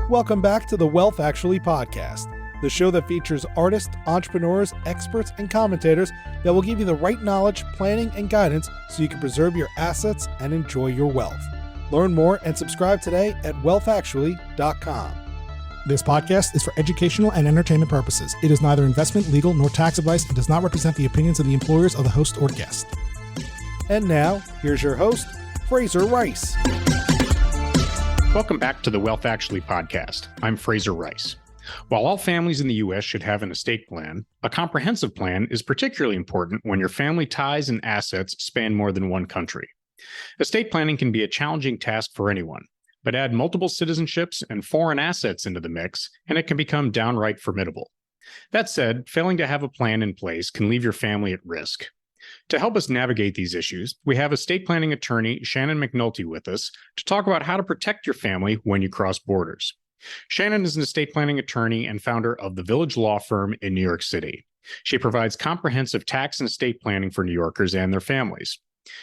Welcome back to the Wealth Actually podcast, the show that features artists, entrepreneurs, experts, and commentators that will give you the right knowledge, planning, and guidance so you can preserve your assets and enjoy your wealth. Learn more and subscribe today at wealthactually.com. This podcast is for educational and entertainment purposes. It is neither investment, legal, nor tax advice and does not represent the opinions of the employers of the host or guest. And now, here's your host, Fraser Rice. Welcome back to the Wealth Actually podcast. I'm Fraser Rice. While all families in the U.S. should have an estate plan, a comprehensive plan is particularly important when your family ties and assets span more than one country. Estate planning can be a challenging task for anyone, but add multiple citizenships and foreign assets into the mix, and it can become downright formidable. That said, failing to have a plan in place can leave your family at risk. To help us navigate these issues, we have estate planning attorney Shannon McNulty with us to talk about how to protect your family when you cross borders. Shannon is an estate planning attorney and founder of the Village Law Firm in New York City. She provides comprehensive tax and estate planning for New Yorkers and their families.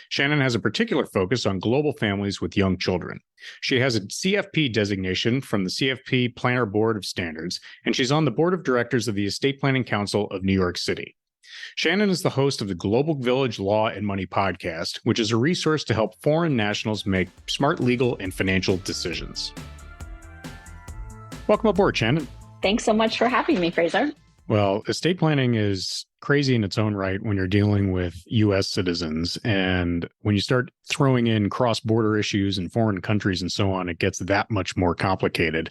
Shannon has a particular focus on global families with young children. She has a CFP designation from the CFP Planner Board of Standards, and she's on the board of directors of the Estate Planning Council of New York City. Shannon is the host of the Global Village Law and Money podcast, which is a resource to help foreign nationals make smart legal and financial decisions. Welcome aboard, Shannon. Thanks so much for having me, Fraser. Well, estate planning is crazy in its own right when you're dealing with U.S. citizens. And when you start throwing in cross-border issues in foreign countries and so on, it gets that much more complicated.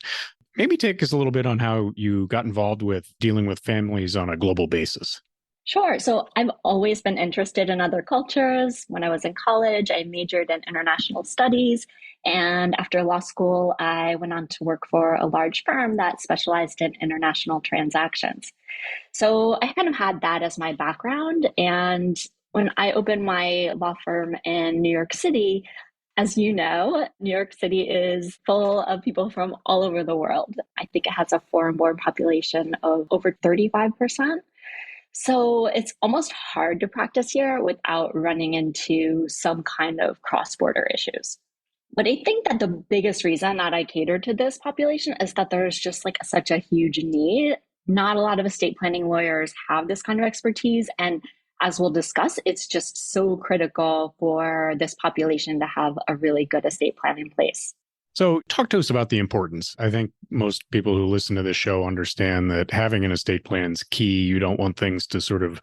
Maybe take us a little bit on how you got involved with dealing with families on a global basis. Sure. So I've always been interested in other cultures. When I was in college, I majored in international studies. And after law school, I went on to work for a large firm that specialized in international transactions. So I kind of had that as my background. And when I opened my law firm in New York City, as you know, New York City is full of people from all over the world. I think it has a foreign-born population of over 35%. So it's almost hard to practice here without running into some kind of cross-border issues. But I think that the biggest reason that I cater to this population is that there's just such a huge need. Not a lot of estate planning lawyers have this kind of expertise. And as we'll discuss, it's just so critical for this population to have a really good estate plan in place. So talk to us about the importance. I think most people who listen to this show understand that having an estate plan is key. You don't want things to sort of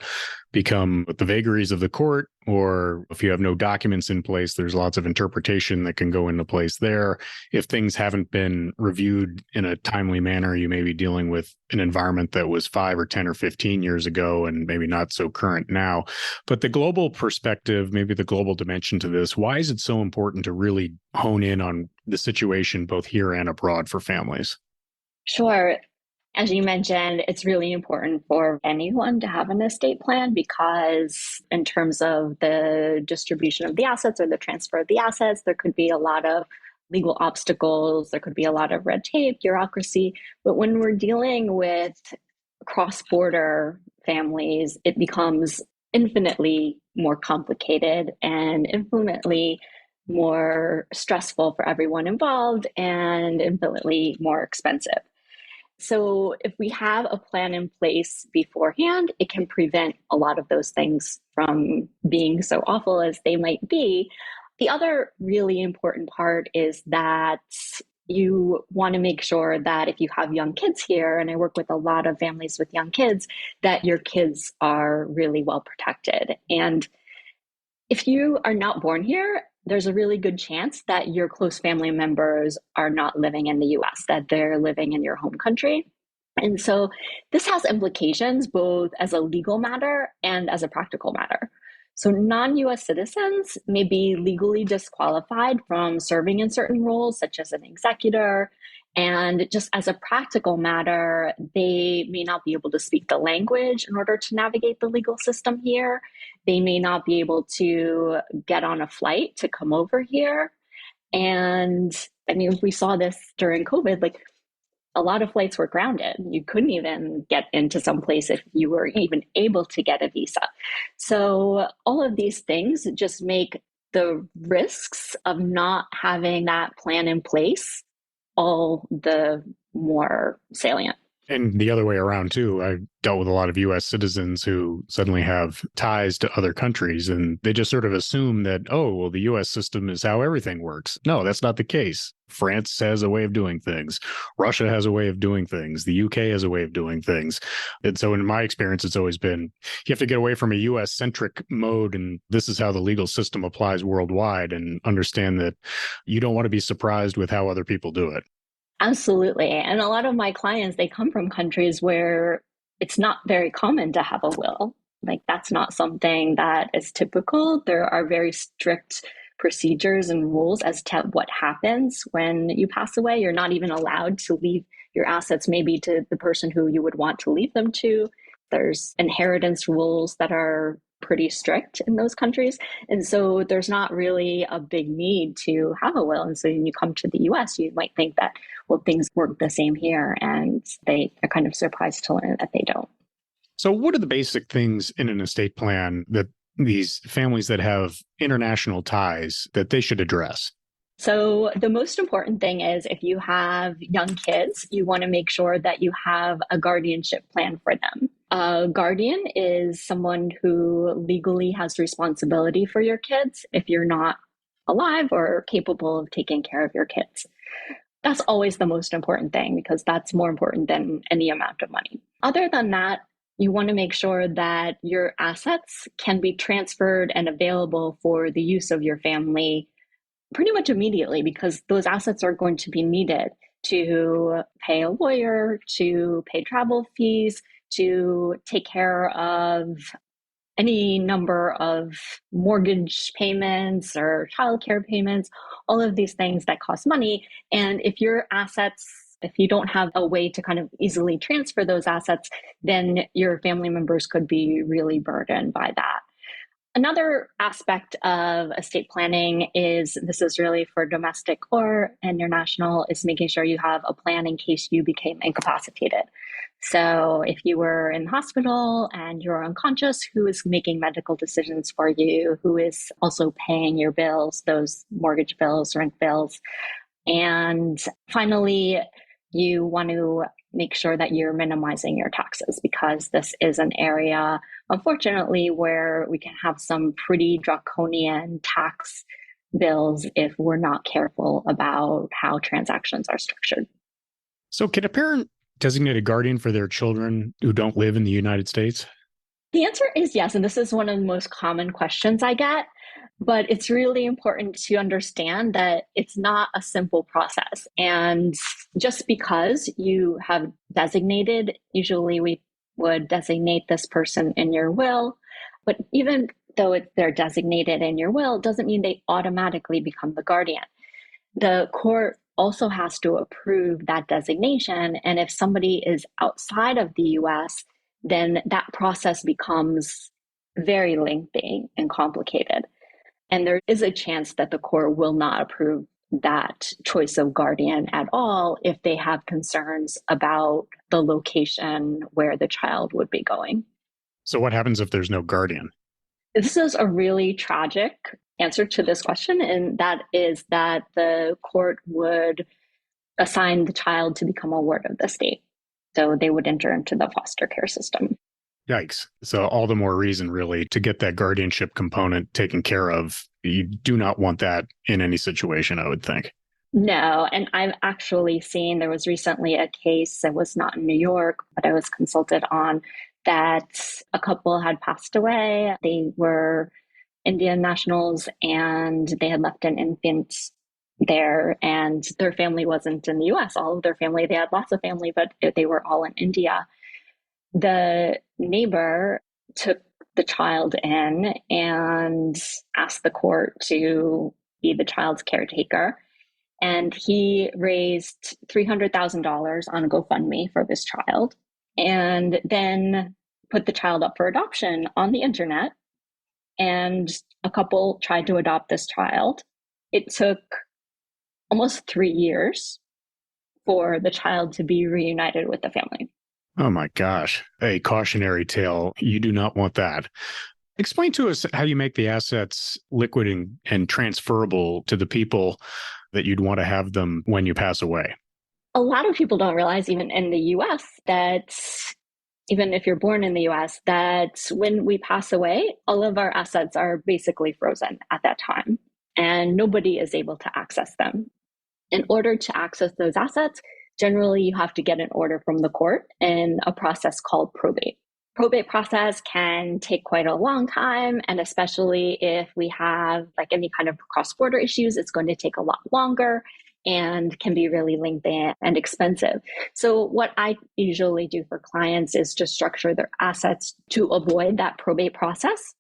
become the vagaries of the court, or if you have no documents in place, there's lots of interpretation that can go into place there. If things haven't been reviewed in a timely manner, you may be dealing with an environment that was 5 or 10 or 15 years ago and maybe not so current now. But the global perspective, maybe the global dimension to this, why is it so important to really hone in on the situation both here and abroad for families? Sure. As you mentioned, it's really important for anyone to have an estate plan because in terms of the distribution of the assets or the transfer of the assets, there could be a lot of legal obstacles, there could be a lot of red tape, bureaucracy. But when we're dealing with cross-border families, it becomes infinitely more complicated and infinitely more stressful for everyone involved and infinitely more expensive. So if we have a plan in place beforehand, it can prevent a lot of those things from being so awful as they might be. The other really important part is that you want to make sure that if you have young kids here, and I work with a lot of families with young kids, that your kids are really well protected. And if you are not born here, there's a really good chance that your close family members are not living in the US, that they're living in your home country. And so this has implications both as a legal matter and as a practical matter. So non-US citizens may be legally disqualified from serving in certain roles, such as an executor. And just as a practical matter, they may not be able to speak the language in order to navigate the legal system here. They may not be able to get on a flight to come over here. And I mean, we saw this during COVID, a lot of flights were grounded. You couldn't even get into some place if you were even able to get a visa. So all of these things just make the risks of not having that plan in place all the more salient. And the other way around, too. I dealt with a lot of U.S. citizens who suddenly have ties to other countries, and they just sort of assume that, oh, well, the U.S. system is how everything works. No, that's not the case. France has a way of doing things. Russia has a way of doing things. The UK has a way of doing things. And so in my experience, it's always been, you have to get away from a U.S.-centric mode, and this is how the legal system applies worldwide, and understand that you don't want to be surprised with how other people do it. Absolutely. And a lot of my clients, they come from countries where it's not very common to have a will. Like, that's not something that is typical. There are very strict procedures and rules as to what happens when you pass away. You're not even allowed to leave your assets maybe to the person who you would want to leave them to. There's inheritance rules that are pretty strict in those countries. And so there's not really a big need to have a will. And so when you come to the US, you might think that, well, things work the same here. And they are kind of surprised to learn that they don't. So what are the basic things in an estate plan that these families that have international ties that they should address? So the most important thing is, if you have young kids, you want to make sure that you have a guardianship plan for them. A guardian is someone who legally has responsibility for your kids if you're not alive or capable of taking care of your kids. That's always the most important thing, because that's more important than any amount of money. Other than that, you want to make sure that your assets can be transferred and available for the use of your family pretty much immediately, because those assets are going to be needed to pay a lawyer, to pay travel fees, to take care of any number of mortgage payments or childcare payments, all of these things that cost money. And if your assets, if you don't have a way to kind of easily transfer those assets, then your family members could be really burdened by that. Another aspect of estate planning is, this is really for domestic or international, is making sure you have a plan in case you became incapacitated. So if you were in the hospital and you're unconscious, who is making medical decisions for you? Who is also paying your bills, those mortgage bills, rent bills? And finally, you want to make sure that you're minimizing your taxes, because this is an area, unfortunately, where we can have some pretty draconian tax bills if we're not careful about how transactions are structured. So can a parent designate a guardian for their children who don't live in the United States? The answer is yes. And this is one of the most common questions I get. But it's really important to understand that it's not a simple process. And just because you have designated, usually we would designate this person in your will, but even though they're designated in your will, doesn't mean they automatically become the guardian. The court also has to approve that designation. And if somebody is outside of the US, then that process becomes very lengthy and complicated. And there is a chance that the court will not approve that choice of guardian at all if they have concerns about the location where the child would be going. So what happens if there's no guardian? This is a really tragic answer to this question, and that is that the court would assign the child to become a ward of the state. So they would enter into the foster care system. Yikes. So all the more reason, really, to get that guardianship component taken care of. You do not want that in any situation, I would think. No, and I've actually seen, there was recently a case that was not in New York, but I was consulted on, that a couple had passed away. They were Indian nationals and they had left an infant there, and their family wasn't in the US. All of their family, they had lots of family, but they were all in India. The neighbor took the child in and asked the court to be the child's caretaker. And he raised $300,000 on a GoFundMe for this child, and then put the child up for adoption on the internet. And a couple tried to adopt this child. It took almost 3 years for the child to be reunited with the family. Oh my gosh. A cautionary tale. You do not want that. Explain to us how you make the assets liquid and transferable to the people that you'd want to have them when you pass away. A lot of people don't realize, even in the US, that even if you're born in the US, that when we pass away, all of our assets are basically frozen at that time, and nobody is able to access them. In order to access those assets, generally you have to get an order from the court in a process called probate. Probate process can take quite a long time, and especially if we have like any kind of cross-border issues, it's going to take a lot longer and can be really lengthy and expensive. So what I usually do for clients is to structure their assets to avoid that probate process.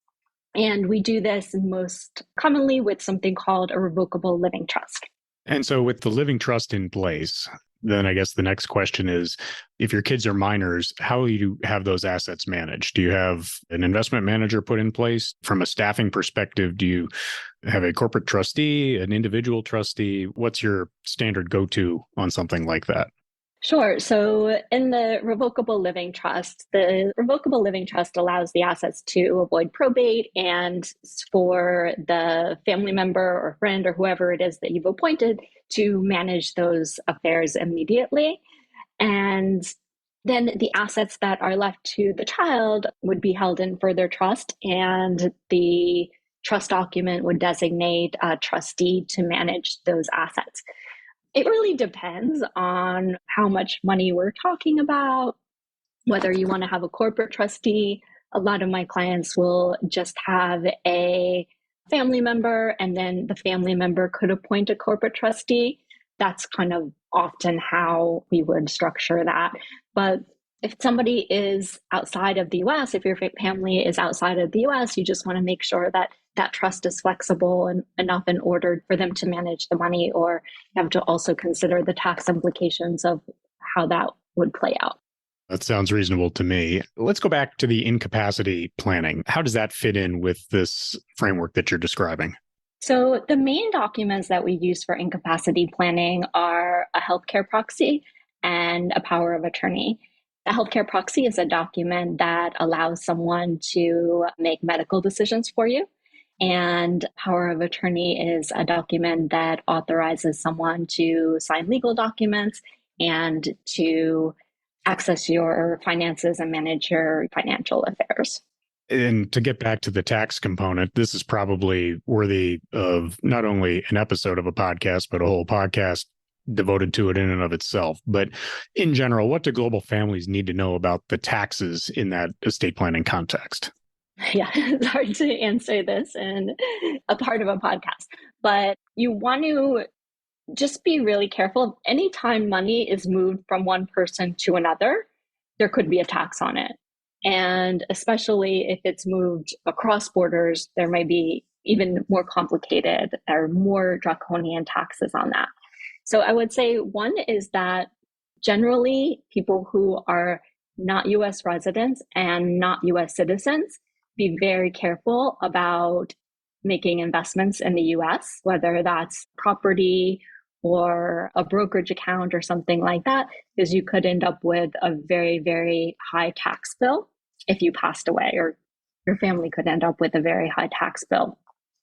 And we do this most commonly with something called a revocable living trust. And so with the living trust in place, then I guess the next question is, if your kids are minors, how will you have those assets managed? Do you have an investment manager put in place? From a staffing perspective, do you have a corporate trustee, an individual trustee? What's your standard go-to on something like that? Sure. So in the revocable living trust allows the assets to avoid probate and for the family member or friend or whoever it is that you've appointed to manage those affairs immediately. And then the assets that are left to the child would be held in further trust, and the trust document would designate a trustee to manage those assets. It really depends on how much money we're talking about, whether you want to have a corporate trustee. A lot of my clients will just have a family member, and then the family member could appoint a corporate trustee. That's kind of often how we would structure that. But if somebody is outside of the US, if your family is outside of the US, you just want to make sure that that trust is flexible and enough in order for them to manage the money, or you have to also consider the tax implications of how that would play out. That sounds reasonable to me. Let's go back to the incapacity planning. How does that fit in with this framework that you're describing? So the main documents that we use for incapacity planning are a healthcare proxy and a power of attorney. The healthcare proxy is a document that allows someone to make medical decisions for you. And power of attorney is a document that authorizes someone to sign legal documents and to access your finances and manage your financial affairs. And to get back to the tax component, this is probably worthy of not only an episode of a podcast, but a whole podcast devoted to it in and of itself. But in general, what do global families need to know about the taxes in that estate planning context? Yeah, it's hard to answer this in a part of a podcast, but you want to just be really careful. Anytime money is moved from one person to another, there could be a tax on it. And especially if it's moved across borders, there may be even more complicated or more draconian taxes on that. So I would say one is that generally people who are not US residents and not US citizens, be very careful about making investments in the US, whether that's property or a brokerage account or something like that, because you could end up with a very, very high tax bill if you passed away, or your family could end up with a very high tax bill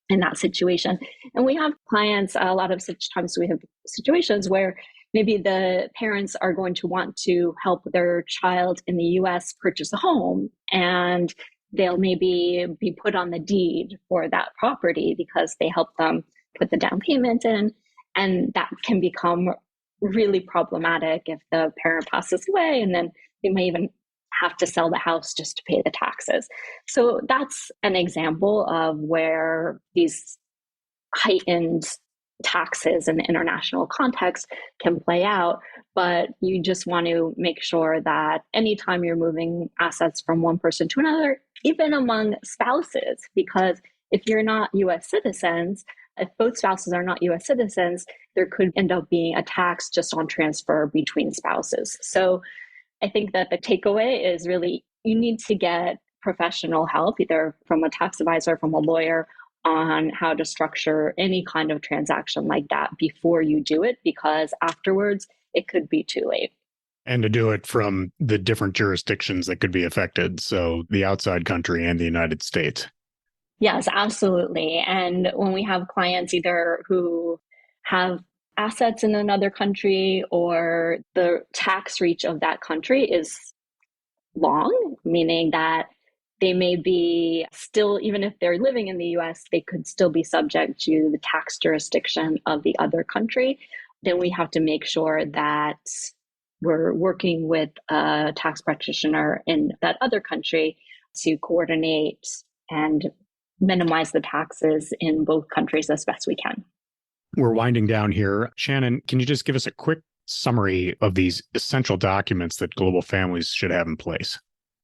in that situation. And we have clients, a lot of such times we have situations where maybe the parents are going to want to help their child in the US purchase a home, and they'll maybe be put on the deed for that property because they help them put the down payment in. And that can become really problematic if the parent passes away, and then they may even have to sell the house just to pay the taxes. So that's an example of where these heightened taxes in the international context can play out. But you just want to make sure that anytime you're moving assets from one person to another, even among spouses, because if you're not US citizens, if both spouses are not US citizens, there could end up being a tax just on transfer between spouses. So I think that the takeaway is really you need to get professional help, either from a tax advisor, from a lawyer, on how to structure any kind of transaction like that before you do it, because afterwards it could be too late. And to do it from the different jurisdictions that could be affected, so the outside country and the United States. Yes, absolutely. And when we have clients either who have assets in another country or the tax reach of that country is long, meaning that they may be still, even if they're living in the US, they could still be subject to the tax jurisdiction of the other country. Then we have to make sure that we're working with a tax practitioner in that other country to coordinate and minimize the taxes in both countries as best we can. We're winding down here. Shannon, can you just give us a quick summary of these essential documents that global families should have in place?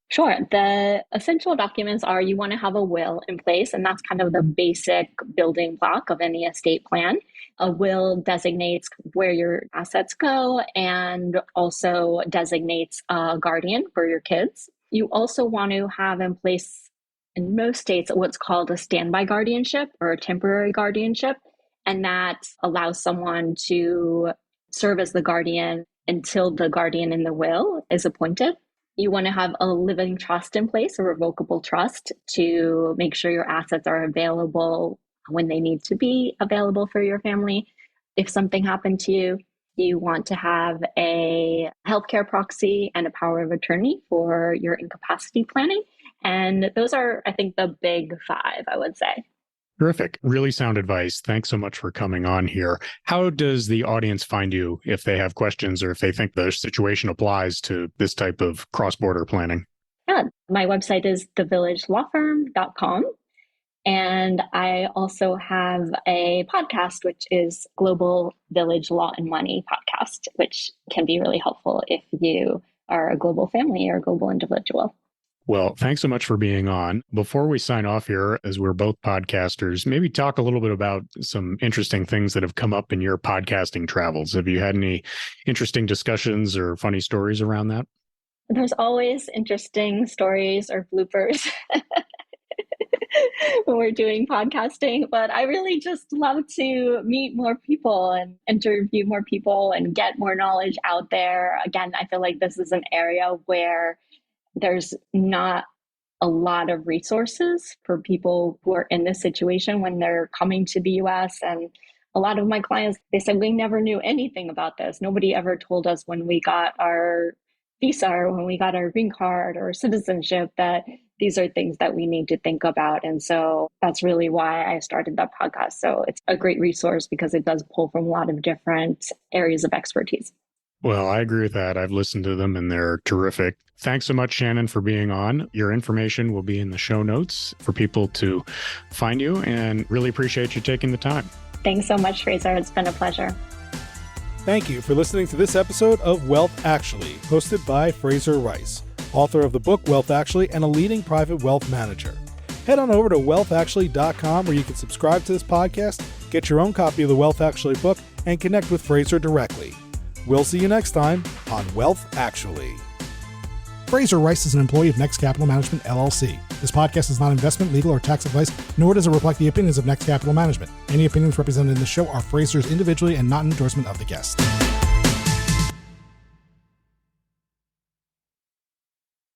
Sure. The essential documents are you want to have a will in place, and that's kind of the basic building block of any estate plan. A will designates where your assets go and also designates a guardian for your kids. You also want to have in place, in most states, what's called a standby guardianship or a temporary guardianship, and that allows someone to serve as the guardian until the guardian in the will is appointed. You want to have a living trust in place, a revocable trust, to make sure your assets are available when they need to be available for your family. If something happened to you, you want to have a healthcare proxy and a power of attorney for your incapacity planning. And those are, I think, the big five, I would say. Terrific. Really sound advice. Thanks so much for coming on here. How does the audience find you if they have questions or if they think the situation applies to this type of cross-border planning? Yeah, my website is thevillagelawfirm.com. And I also have a podcast, which is Global Village Law and Money podcast, which can be really helpful if you are a global family or a global individual. Well, thanks so much for being on. Before we sign off here, as we're both podcasters, maybe talk a little bit about some interesting things that have come up in your podcasting travels. Have you had any interesting discussions or funny stories around that? There's always interesting stories or bloopers when we're doing podcasting, but I really just love to meet more people and interview more people and get more knowledge out there. Again, I feel like this is an area where there's not a lot of resources for people who are in this situation when they're coming to the US. And a lot of my clients, they said, we never knew anything about this. Nobody ever told us when we got our visa or when we got our green card or citizenship that these are things that we need to think about. And so that's really why I started that podcast. So it's a great resource because it does pull from a lot of different areas of expertise. Well, I agree with that. I've listened to them and they're terrific. Thanks so much, Shannon, for being on. Your information will be in the show notes for people to find you, and really appreciate you taking the time. Thanks so much, Fraser. It's been a pleasure. Thank you for listening to this episode of Wealth Actually, hosted by Fraser Rice, author of the book Wealth Actually and a leading private wealth manager. Head on over to wealthactually.com where you can subscribe to this podcast, get your own copy of the Wealth Actually book, and connect with Fraser directly. We'll see you next time on Wealth Actually. Fraser Rice is an employee of Next Capital Management, LLC. This podcast is not investment, legal, or tax advice, nor does it reflect the opinions of Next Capital Management. Any opinions represented in the show are Fraser's individually and not an endorsement of the guest.